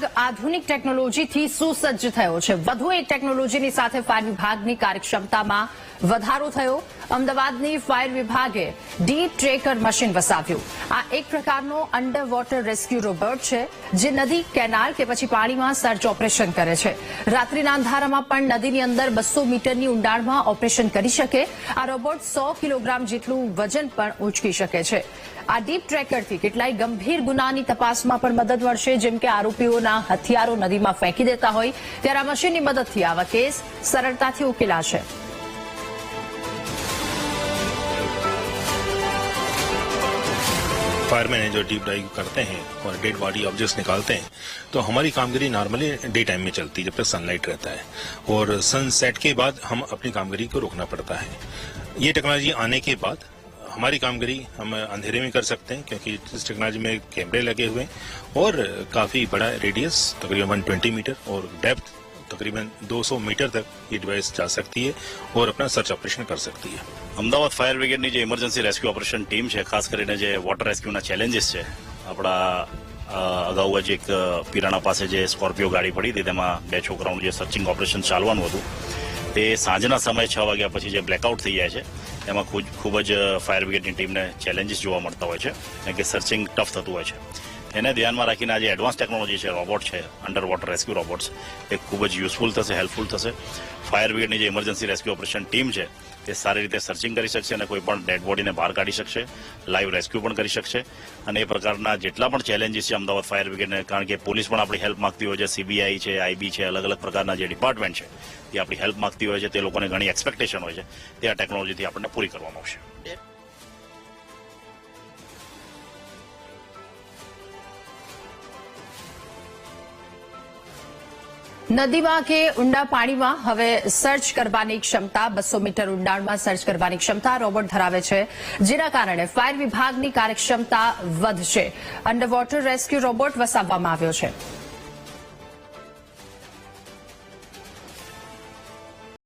વિભાગ આધુનિક ટેકનોલોજીથી સુસજ્જ થયો છે। વધુ એક ટેકનોલોજીની સાથે ફાયર વિભાગની કાર્યક્ષમતામાં વધારો થયો। અમદાવાદની ફાયર વિભાગે ડીપ ટ્રેકર મશીન વસાવ્યું। આ એક પ્રકારનો અંડર વોટર રેસ્ક્યુ રોબોટ છે જે નદી, કેનાલ કે પછી પાણીમાં સર્ચ ઓપરેશન કરે છે। રાત્રિના અંધારામાં પણ નદીની અંદર 200 મીટરની ઊંડાણમાં ઓપરેશન કરી શકે। આ રોબોટ 100 કિલોગ્રામ જેટલું વજન પણ ઉંચકી શકે છે। આ ડીપ ટ્રેકરથી કેટલાય ગંભીર ગુનાની તપાસમાં પણ મદદ મળશે, જેમ કે આરોપીઓના હથિયારો નદીમાં ફેંકી દેતા હોય ત્યારે આ મશીનની મદદથી આવા કેસ સરળતાથી ઉકેલાશે। फायरमैन है जो डीप डाइव करते हैं और डेड बॉडी ऑब्जेक्ट्स निकालते हैं, तो हमारी कामगिरी नॉर्मली डे टाइम में चलती है जब तक सनलाइट रहता है, और सनसेट के बाद हम अपनी कामगिरी को रोकना पड़ता है। ये टेक्नोलॉजी आने के बाद हमारी कामगिरी हम अंधेरे में कर सकते हैं, क्योंकि इस टेक्नोलॉजी में कैमरे लगे हुए हैं और काफ़ी बड़ा रेडियस तकरीबन 120 मीटर और डेप्थ तकरीबन 200 मीटर तक ये डिवाइस जा सकती है और अपना सर्च ऑपरेशन कर सकती है। અમદાવાદ ફાયર બ્રિગેડની જે ઇમરજન્સી રેસ્ક્યુ ઓપરેશન ટીમ છે, ખાસ કરીને જે વોટર રેસ્ક્યુના ચેલેન્જીસ છે, આપણા અગાઉ જ એક પીરાણા પાસે જે સ્કોર્પિયો ગાડી પડી હતી તેમાં 2 છોકરાઓનું જે સર્ચિંગ ઓપરેશન ચાલવાનું હતું તે સાંજના સમયે 6 વાગ્યા પછી જે બ્લેકઆઉટ થઈ જાય છે એમાં ખૂબ જ ફાયર બ્રિગેડની ટીમને ચેલેન્જીસ જોવા મળતા હોય છે, કારણ કે સર્ચિંગ ટફ થતું હોય છે। એને ધ્યાનમાં રાખીને આ જે એડવાન્સ ટેકનોલોજી છે, રોબોટ છે, અંડર વોટર રેસ્ક્યુ રોબોટ્સ, એ ખૂબ જ યુઝફુલ થશે, હેલ્પફુલ થશે। ફાયર બ્રિગેડની જે ઇમરજન્સી રેસ્ક્યુ ઓપરેશન ટીમ છે તે સારી રીતે સર્ચિંગ કરી શકશે અને કોઈ પણ ડેડ બોડીને બહાર કાઢી શકશે, લાઈવ રેસ્ક્યુ પણ કરી શકશે। અને એ પ્રકારના જેટલા પણ ચેલેન્જીસ છે અમદાવાદ ફાયર બ્રિગેડને, કારણ કે પોલીસ પણ આપણી હેલ્પ માંગતી હોય છે, સીબીઆઈ છે, આઈબી છે, અલગ અલગ પ્રકારના જે ડિપાર્ટમેન્ટ છે એ આપણી હેલ્પ માંગતી હોય છે, તે લોકોને ઘણી એક્સપેક્ટેશન હોય છે, તે આ ટેકનોલોજીથી આપણને પૂરી કરવામાં આવશે। નદીમાં કે ઊંડા પાણીમાં હવે સર્ચ કરવાની ક્ષમતા 200 મીટર ઊંડાણમાં સર્ચ કરવાની ક્ષમતા રોબોટ ધરાવે છે, જેના કારણે ફાયર વિભાગની કાર્યક્ષમતા વધશે। અંડર વોટર રેસ્ક્યુ રોબોટ વસાવવામાં આવ્યો છે।